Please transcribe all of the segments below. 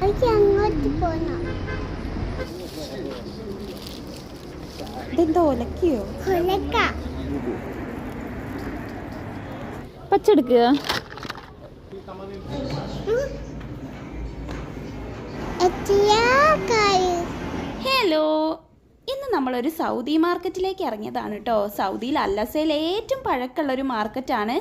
അങ്ങോട്ട് പോണം. ഇതെന്തോ ഒലക്കിയോ? കൊലക്ക. പച്ചെടുക്കുക. ഹലോ, ഇന്ന് നമ്മളൊരു സൗദി മാർക്കറ്റിലേക്ക് ഇറങ്ങിയതാണ് കേട്ടോ. സൗദിയിൽ അല്ലസയിൽ ഏറ്റവും പഴക്കമുള്ളൊരു മാർക്കറ്റാണ്.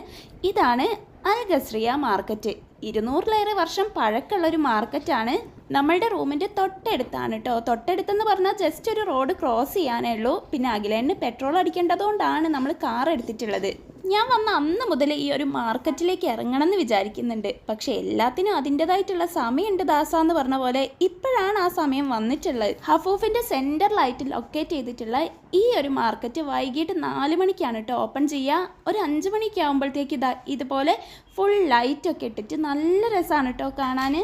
ഇതാണ് അൽ ഗസ്രിയ മാർക്കറ്റ്. 200-ലേറെ വർഷം പഴക്കമുള്ളൊരു മാർക്കറ്റാണ്. നമ്മളുടെ റൂമിൻ്റെ തൊട്ടടുത്താണ് കേട്ടോ. തൊട്ടടുത്തെന്ന് പറഞ്ഞാൽ ജസ്റ്റ് ഒരു റോഡ് ക്രോസ് ചെയ്യാനേ ഉള്ളൂ. പിന്നെ അഖിലേന് പെട്രോൾ അടിക്കേണ്ടതുകൊണ്ടാണ് നമ്മൾ കാർ എടുത്തിട്ടുള്ളത്. ഞാൻ വന്ന അന്ന് മുതൽ ഈ ഒരു മാർക്കറ്റിലേക്ക് ഇറങ്ങണം എന്ന് വിചാരിക്കുന്നുണ്ട്. പക്ഷെ എല്ലാത്തിനും അതിൻ്റെതായിട്ടുള്ള സമയമുണ്ട് ദാസാന്ന് പറഞ്ഞ പോലെ ഇപ്പോഴാണ് ആ സമയം വന്നിട്ടുള്ളത്. ഹഫൂഫിൻ്റെ സെൻറ്ററിലായിട്ട് ലൊക്കേറ്റ് ചെയ്തിട്ടുള്ള ഈ ഒരു മാർക്കറ്റ് വൈകിട്ട് 4 മണിക്കാണ് കേട്ടോ ഓപ്പൺ ചെയ്യുക. ഒരു 5 മണിക്ക് ആകുമ്പോഴത്തേക്ക് ഇതുപോലെ ഫുൾ ലൈറ്റൊക്കെ ഇട്ടിട്ട് നല്ല രസമാണ് കേട്ടോ കാണാൻ.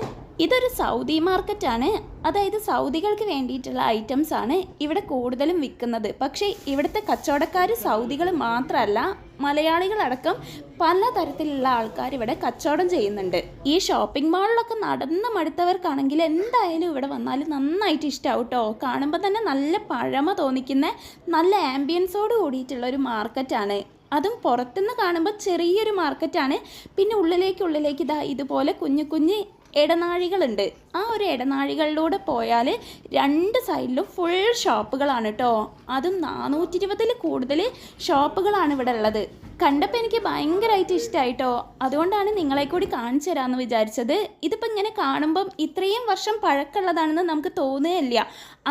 ഇതൊരു സൗദി മാർക്കറ്റാണ്. അതായത് സൗദികൾക്ക് വേണ്ടിയിട്ടുള്ള ഐറ്റംസ് ആണ് ഇവിടെ കൂടുതലും വിൽക്കുന്നത്. പക്ഷേ ഇവിടുത്തെ കച്ചവടക്കാർ സൗദികൾ മാത്രമല്ല, മലയാളികളടക്കം പലതരത്തിലുള്ള ആൾക്കാർ ഇവിടെ കച്ചവടം ചെയ്യുന്നുണ്ട്. ഈ ഷോപ്പിംഗ് മാളിലൊക്കെ നടന്ന് മടുത്തവർക്കാണെങ്കിൽ എന്തായാലും ഇവിടെ വന്നാൽ നന്നായിട്ട് ഇഷ്ടമാവും കേട്ടോ. കാണുമ്പോൾ തന്നെ നല്ല പഴമ തോന്നിക്കുന്ന നല്ല ആംബിയൻസോട് കൂടിയിട്ടുള്ള ഒരു മാർക്കറ്റാണ്. അതും പുറത്തുനിന്ന് കാണുമ്പോൾ ചെറിയൊരു മാർക്കറ്റാണ്. പിന്നെ ഉള്ളിലേക്ക് ഇതുപോലെ കുഞ്ഞു കുഞ്ഞ് ഇടനാഴികളുണ്ട്. ആ ഒരു ഇടനാഴികളിലൂടെ പോയാൽ 2 സൈഡിലും ഫുൾ ഷോപ്പുകളാണ് കേട്ടോ. അതും 420-ൽ കൂടുതൽ ഷോപ്പുകളാണ് ഇവിടെ ഉള്ളത്. കണ്ടപ്പോൾ എനിക്ക് ഭയങ്കരമായിട്ട് ഇഷ്ടമായിട്ടോ. അതുകൊണ്ടാണ് നിങ്ങളെ കൂടി കാണിച്ചു തരാമെന്ന് വിചാരിച്ചത്. ഇതിപ്പോൾ ഇങ്ങനെ കാണുമ്പം ഇത്രയും വർഷം പഴക്കമുള്ളതാണെന്ന് നമുക്ക് തോന്നുകയില്ല.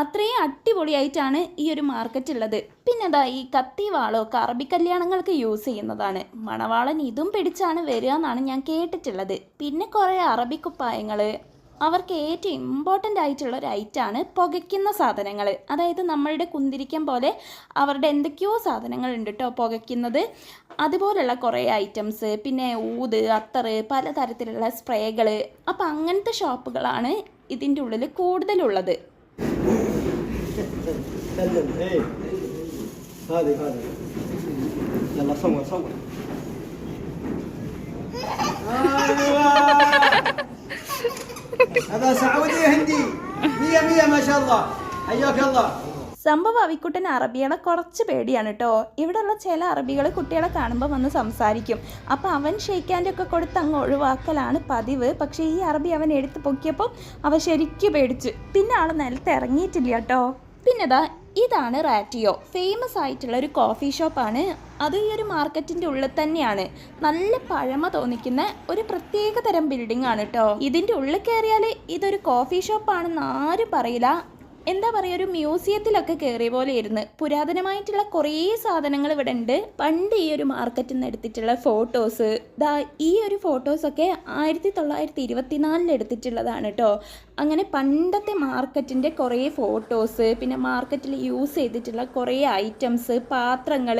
അത്രയും അടിപൊളിയായിട്ടാണ് ഈ ഒരു മാർക്കറ്റ് ഉള്ളത്. പിന്നെ അതാ ഈ കത്തിവാളമൊക്കെ അറബി കല്യാണങ്ങൾക്ക് യൂസ് ചെയ്യുന്നതാണ്. മണവാളൻ ഇതും പിടിച്ചാണ് വരിക എന്നാണ് ഞാൻ കേട്ടിട്ടുള്ളത്. പിന്നെ കുറേ അറബി കുപ്പായങ്ങൾ. അവർക്ക് ഏറ്റവും ഇമ്പോർട്ടൻ്റ് ആയിട്ടുള്ള ഒരു ഐറ്റമാണ് പുകയ്ക്കുന്ന സാധനങ്ങൾ. അതായത് നമ്മളുടെ കുന്തിരിക്കം പോലെ അവരുടെ എന്തൊക്കെയോ സാധനങ്ങളുണ്ട് കേട്ടോ പുകയ്ക്കുന്നത്. അതുപോലുള്ള കുറേ ഐറ്റംസ്, പിന്നെ ഊത്, അത്തറ്, പലതരത്തിലുള്ള സ്പ്രേകൾ. അപ്പം അങ്ങനത്തെ ഷോപ്പുകളാണ് ഇതിൻ്റെ ഉള്ളിൽ കൂടുതലുള്ളത്. സംഭവം അവിക്കുട്ടൻ അറബികളെ കുറച്ച് പേടിയാണ് കേട്ടോ. ഇവിടെയുള്ള ചില അറബികൾ കുട്ടികളെ കാണുമ്പോൾ വന്ന് സംസാരിക്കും. അപ്പോൾ അവൻ ഷെയ്ക്കാൻ്റെ ഒക്കെ കൊടുത്ത് അങ്ങ് ഒഴിവാക്കലാണ് പതിവ്. പക്ഷേ ഈ അറബി അവൻ എടുത്ത് പൊക്കിയപ്പോൾ അവൻ ശരിക്കും പേടിച്ച്. പിന്നെ ആൾ നിലത്ത് ഇറങ്ങിയിട്ടില്ല കേട്ടോ. പിന്നെ ഇതാണ് റാറ്റിയോ. ഫേമസ് ആയിട്ടുള്ള ഒരു കോഫി ഷോപ്പാണ്. അത് ഈ ഒരു മാർക്കറ്റിൻ്റെ ഉള്ളിൽ തന്നെയാണ്. നല്ല പഴമ തോന്നിക്കുന്ന ഒരു പ്രത്യേക തരം ബിൽഡിംഗ് ആണ് കേട്ടോ. ഇതിൻ്റെ ഉള്ളിൽ കയറിയാൽ ഇതൊരു കോഫി ഷോപ്പാണെന്ന് ആരും പറയില്ല. എന്താ പറയുക, ഒരു മ്യൂസിയത്തിലൊക്കെ കയറിയ പോലെ ഇരുന്ന് പുരാതനമായിട്ടുള്ള കുറേ സാധനങ്ങൾ ഇവിടെ ഉണ്ട്. പണ്ട് ഈ ഒരു മാർക്കറ്റിൽ നിന്ന് എടുത്തിട്ടുള്ള ഫോട്ടോസ്, ഈ ഒരു ഫോട്ടോസൊക്കെ 1924 എടുത്തിട്ടുള്ളതാണ് കേട്ടോ. അങ്ങനെ പണ്ടത്തെ മാർക്കറ്റിൻ്റെ കുറേ ഫോട്ടോസ്, പിന്നെ മാർക്കറ്റിൽ യൂസ് ചെയ്തിട്ടുള്ള കുറേ ഐറ്റംസ്, പാത്രങ്ങൾ.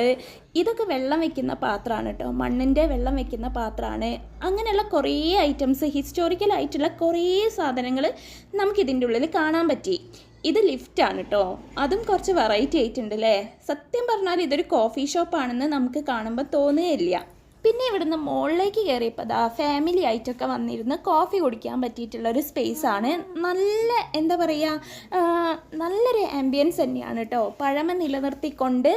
ഇതൊക്കെ വെള്ളം വെക്കുന്ന പാത്രമാണ് കേട്ടോ. മണ്ണിൻ്റെ വെള്ളം വെക്കുന്ന പാത്രമാണ്. അങ്ങനെയുള്ള കുറേ ഐറ്റംസ്, ഹിസ്റ്റോറിക്കലായിട്ടുള്ള കുറേ സാധനങ്ങൾ നമുക്കിതിൻ്റെ ഉള്ളിൽ കാണാൻ പറ്റി. ഇത് ലിഫ്റ്റാണ് കേട്ടോ. അതും കുറച്ച് വെറൈറ്റി ആയിട്ടുണ്ട് അല്ലേ. സത്യം പറഞ്ഞാൽ ഇതൊരു കോഫി ഷോപ്പാണെന്ന് നമുക്ക് കാണുമ്പോൾ തോന്നുകയില്ല. പിന്നെ ഇവിടുന്ന് മുകളിലേക്ക് കയറിയപ്പോൾ ഫാമിലി ആയിട്ടൊക്കെ വന്നിരുന്ന് കോഫി കുടിക്കാൻ പറ്റിയിട്ടുള്ളൊരു സ്പേസാണ്. നല്ല എന്താ പറയുക, നല്ലൊരു ആംബിയൻസ് തന്നെയാണ് കേട്ടോ. പഴമ നിലനിർത്തിക്കൊണ്ട്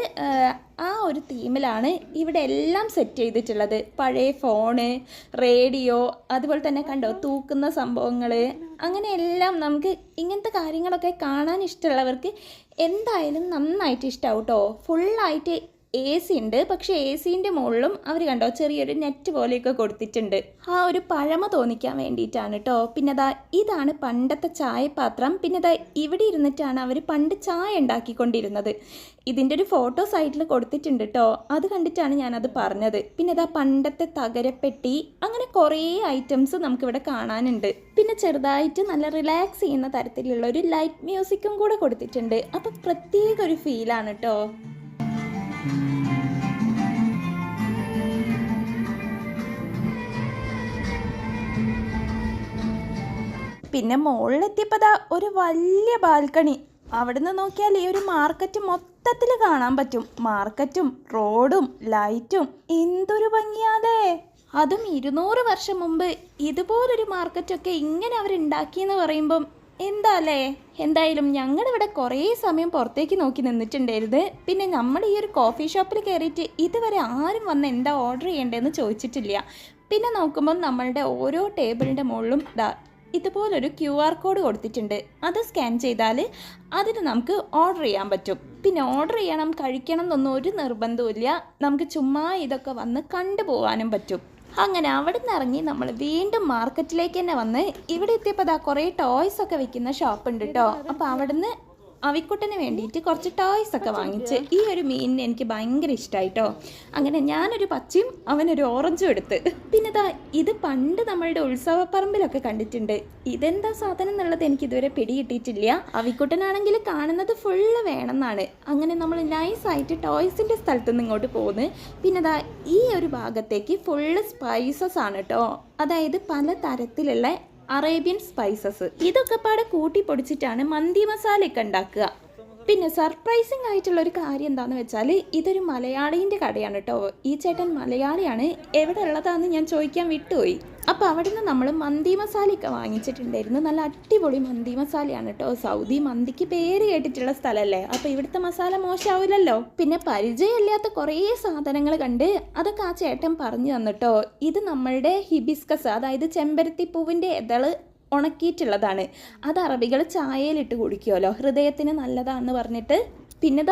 ആ ഒരു തീമിലാണ് ഇവിടെ എല്ലാം സെറ്റ് ചെയ്തിട്ടുള്ളത്. പഴയ ഫോണ്, റേഡിയോ, അതുപോലെ തന്നെ കണ്ടോ തൂക്കുന്ന സംഭവങ്ങൾ. അങ്ങനെ എല്ലാം നമുക്ക് ഇങ്ങനത്തെ കാര്യങ്ങളൊക്കെ കാണാൻ ഇഷ്ടമുള്ളവർക്ക് എന്തായാലും നന്നായിട്ട് ഇഷ്ടമാവും കേട്ടോ. ഫുള്ളായിട്ട് AC ഉണ്ട്. പക്ഷേ ACൻ്റെ മുകളിലും അവർ കണ്ടോ ചെറിയൊരു നെറ്റ് പോലെയൊക്കെ കൊടുത്തിട്ടുണ്ട്. ആ ഒരു പഴമ തോന്നിക്കാൻ വേണ്ടിയിട്ടാണ് കേട്ടോ. പിന്നെ ഇതാണ് പണ്ടത്തെ ചായപാത്രം. പിന്നെ ഇവിടെ ഇരുന്നിട്ടാണ് അവർ പണ്ട് ചായ ഉണ്ടാക്കിക്കൊണ്ടിരുന്നത്. ഇതിൻ്റെ ഒരു ഫോട്ടോ സൈറ്റിൽ കൊടുത്തിട്ടുണ്ട് കേട്ടോ. അത് കണ്ടിട്ടാണ് ഞാനത് പറഞ്ഞത്. പിന്നെ പണ്ടത്തെ തകരപ്പെട്ടി, അങ്ങനെ കുറേ ഐറ്റംസ് നമുക്കിവിടെ കാണാനുണ്ട്. പിന്നെ ചെറുതായിട്ട് നല്ല റിലാക്സ് ചെയ്യുന്ന തരത്തിലുള്ള ഒരു ലൈറ്റ് മ്യൂസിക്കും കൂടെ കൊടുത്തിട്ടുണ്ട്. അപ്പോൾ പ്രത്യേക ഒരു ഫീലാണ് കേട്ടോ. പിന്നെ മുകളിലെത്തിയപ്പോൾ ഒരു വലിയ ബാൽക്കണി. അവിടുന്ന് നോക്കിയാൽ ഈ ഒരു മാർക്കറ്റ് മൊത്തത്തിൽ കാണാൻ പറ്റും. മാർക്കറ്റും റോഡും ലൈറ്റും എന്തൊരു ഭംഗിയാലേ. അതും 200 വർഷം മുമ്പ് ഇതുപോലൊരു മാർക്കറ്റൊക്കെ ഇങ്ങനെ അവരുണ്ടാക്കിയെന്ന് പറയുമ്പം എന്താല്ലേ. എന്തായാലും ഞങ്ങളിവിടെ കുറേ സമയം പുറത്തേക്ക് നോക്കി നിന്നിട്ടുണ്ടായിരുന്നു. പിന്നെ നമ്മൾ ഈ ഒരു കോഫി ഷോപ്പിൽ കയറിയിട്ട് ഇതുവരെ ആരും വന്ന് എന്താ ഓർഡർ ചെയ്യേണ്ടതെന്ന് ചോദിച്ചിട്ടില്ല. പിന്നെ നോക്കുമ്പം നമ്മളുടെ ഓരോ ടേബിളിൻ്റെ മുകളിലും ഇതുപോലൊരു QR കോഡ് കൊടുത്തിട്ടുണ്ട്. അത് സ്കാൻ ചെയ്താൽ അതിന് നമുക്ക് ഓർഡർ ചെയ്യാൻ പറ്റും. പിന്നെ ഓർഡർ ചെയ്യണം കഴിക്കണം എന്നൊന്നും ഒരു നിർബന്ധമില്ല. നമുക്ക് ചുമ്മാ ഇതൊക്കെ വന്ന് കണ്ടുപോകാനും പറ്റും. അങ്ങനെ അവിടെ നിന്ന് ഇറങ്ങി നമ്മൾ വീണ്ടും മാർക്കറ്റിലേക്ക് തന്നെ വന്ന് ഇവിടെ എത്തിയപ്പോൾ കുറേ ടോയ്സ് ഒക്കെ വിൽക്കുന്ന ഷോപ്പ് ഉണ്ട് കേട്ടോ. അപ്പോൾ അവിടുന്ന് അവിക്കുട്ടന് വേണ്ടിയിട്ട് കുറച്ച് ടോയ്സ് ഒക്കെ വാങ്ങിച്ച്. ഈ ഒരു മീനിന് എനിക്ക് ഭയങ്കര ഇഷ്ടമായിട്ടോ. അങ്ങനെ ഞാനൊരു പച്ചയും അവനൊരു ഓറഞ്ചും എടുത്ത്. പിന്നെ ഇത് പണ്ട് നമ്മളുടെ ഉത്സവപ്പറമ്പിലൊക്കെ കണ്ടിട്ടുണ്ട്. ഇതെന്താ സാധനം എന്നുള്ളത് എനിക്കിതുവരെ പിടികിട്ടിയിട്ടില്ല. അവിക്കുട്ടനാണെങ്കിൽ കാണുന്നത് ഫുള്ള് വേണമെന്നാണ്. അങ്ങനെ നമ്മൾ നൈസായിട്ട് ടോയ്സിൻ്റെ സ്ഥലത്ത് നിന്ന് ഇങ്ങോട്ട് പോകുന്നു. പിന്നെ ഈ ഒരു ഭാഗത്തേക്ക് ഫുള്ള് സ്പൈസസ് ആണ് കേട്ടോ. അതായത് പല തരത്തിലുള്ള അറേബ്യൻ സ്പൈസസ്. ഇതൊക്കെ പാടെ കൂട്ടി പൊടിച്ചിട്ടാണ് മന്തി മസാലയൊക്കെ ഉണ്ടാക്കുക. പിന്നെ സർപ്രൈസിങ് ആയിട്ടുള്ള ഒരു കാര്യം എന്താണെന്ന് വെച്ചാൽ ഇതൊരു മലയാളീൻ്റെ കടയാണ് കേട്ടോ. ഈ ചേട്ടൻ മലയാളിയാണ്. എവിടെ ഉള്ളതാണെന്ന് ഞാൻ ചോദിക്കാൻ വിട്ടുപോയി. അപ്പോൾ അവിടെ നിന്ന് നമ്മൾ മന്തി മസാലയൊക്കെ വാങ്ങിച്ചിട്ടുണ്ടായിരുന്നു. നല്ല അടിപൊളി മന്തി മസാലയാണ് കേട്ടോ. സൗദി മന്തിക്ക് പേര് കേട്ടിട്ടുള്ള സ്ഥലമല്ലേ, അപ്പോൾ ഇവിടുത്തെ മസാല മോശമാവില്ലല്ലോ. പിന്നെ പരിചയമില്ലാത്ത കുറേ സാധനങ്ങൾ കണ്ട് അതൊക്കെ ആ ചേട്ടൻ പറഞ്ഞു തന്നിട്ടോ. ഇത് നമ്മളുടെ ഹിബിസ്കസ്, അതായത് ചെമ്പരത്തി പൂവിൻ്റെ ഇതള് ഉണക്കിയിട്ടുള്ളതാണ്. അത് അറബികൾ ചായയിലിട്ട് കുടിക്കുമല്ലോ, ഹൃദയത്തിന് നല്ലതാണെന്ന് പറഞ്ഞിട്ട്. പിന്നെ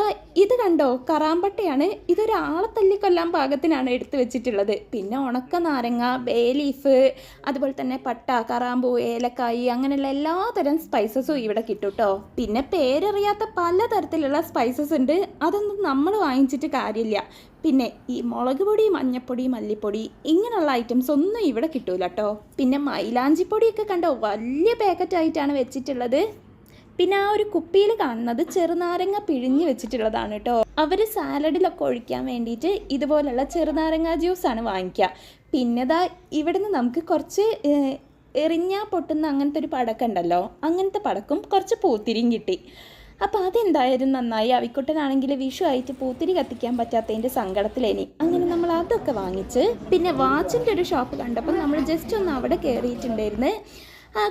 ഇത് കണ്ടോ, കറാമ്പട്ടയാണ്. ഇതൊരാളെ തല്ലിക്കൊല്ലാൻ പാകത്തിനാണ് എടുത്തു വെച്ചിട്ടുള്ളത്. പിന്നെ ഉണക്ക നാരങ്ങ, ബേ ലീഫ്, അതുപോലെ തന്നെ പട്ട, കറാമ്പൂ, ഏലക്കായി, അങ്ങനെയുള്ള എല്ലാതരം സ്പൈസസും ഇവിടെ കിട്ടും കേട്ടോ. പിന്നെ പേരറിയാത്ത പലതരത്തിലുള്ള സ്പൈസസ് ഉണ്ട്. അതൊന്നും നമ്മൾ വാങ്ങിച്ചിട്ട് കാര്യമില്ല. പിന്നെ ഈ മുളക് പൊടി, മഞ്ഞപ്പൊടി, മല്ലിപ്പൊടി ഇങ്ങനെയുള്ള ഐറ്റംസ് ഒന്നും ഇവിടെ കിട്ടൂല കേട്ടോ. പിന്നെ മൈലാഞ്ചിപ്പൊടിയൊക്കെ കണ്ടോ, വലിയ പാക്കറ്റായിട്ടാണ് വെച്ചിട്ടുള്ളത്. പിന്നെ ആ ഒരു കുപ്പിയിൽ കാണുന്നത് ചെറുനാരങ്ങ പിഴിഞ്ഞ് വെച്ചിട്ടുള്ളതാണ് കേട്ടോ. അവർ സാലഡിലൊക്കെ ഒഴിക്കാൻ വേണ്ടിയിട്ട് ഇതുപോലുള്ള ചെറുനാരങ്ങ ജ്യൂസാണ് വാങ്ങിക്കുക. പിന്നെ ഇവിടുന്ന് നമുക്ക് കുറച്ച് എറിഞ്ഞാൽ പൊട്ടുന്ന അങ്ങനത്തെ ഒരു പടക്കം ഉണ്ടല്ലോ, അങ്ങനത്തെ പടക്കും കുറച്ച് പൂത്തിരിയും കിട്ടി. അപ്പോൾ അതെന്തായാലും നന്നായി. അവിക്കുട്ടനാണെങ്കിൽ വിഷു ആയിട്ട് പൂത്തിരി കത്തിക്കാൻ പറ്റാത്തതിൻ്റെ സങ്കടത്തിലേനി. അങ്ങനെ നമ്മൾ അതൊക്കെ വാങ്ങിച്ച് പിന്നെ വാച്ചിൻ്റെ ഒരു ഷോപ്പ് കണ്ടപ്പോൾ നമ്മൾ ജസ്റ്റ് ഒന്ന് അവിടെ കയറിയിട്ടുണ്ടായിരുന്നു.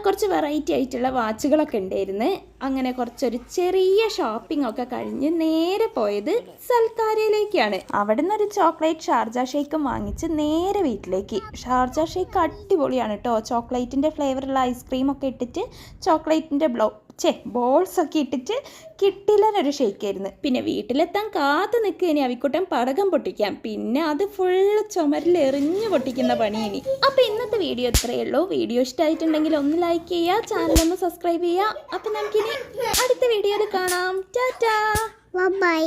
കുറച്ച് വെറൈറ്റി ആയിട്ടുള്ള വാച്ചുകളൊക്കെ ഉണ്ടായിരുന്നു. അങ്ങനെ കുറച്ചൊരു ചെറിയ ഷോപ്പിംഗ് ഒക്കെ കഴിഞ്ഞ് നേരെ പോയത് സൽക്കാരയിലേക്കാണ്. അവിടെ നിന്നൊരു ചോക്ലേറ്റ് ഷാർജ ഷേക്കും വാങ്ങിച്ച് നേരെ വീട്ടിലേക്ക്. ഷാർജ ഷേക്ക് അടിപൊളിയാണ് കേട്ടോ. ചോക്ലേറ്റിൻ്റെ ഫ്ലേവറുള്ള ഐസ്ക്രീമൊക്കെ ഇട്ടിട്ട് ചോക്ലേറ്റിൻ്റെ ബോൾസ് ഒക്കെ ഇട്ടിട്ട് കിട്ടില്ലൊരു ഷേക്കായിരുന്നു. പിന്നെ വീട്ടിലെത്താൻ കാത്തു നിൽക്കുകയിനി അവിക്കുട്ടൻ പടകം പൊട്ടിക്കാം. പിന്നെ അത് ഫുള്ള് ചുമരിൽ എറിഞ്ഞ് പൊട്ടിക്കുന്ന പണിയിനി. അപ്പോൾ ഇന്നത്തെ വീഡിയോ ഇത്രയേ ഉള്ളൂ. വീഡിയോ ഇഷ്ടമായിട്ടുണ്ടെങ്കിൽ ഒന്ന് ലൈക്ക് ചെയ്യുക, ചാനലൊന്ന് സബ്സ്ക്രൈബ് ചെയ്യുക. അപ്പോൾ നമുക്കിനി അടുത്ത വീഡിയോയിൽ കാണാം. ടാറ്റാ, ബൈ.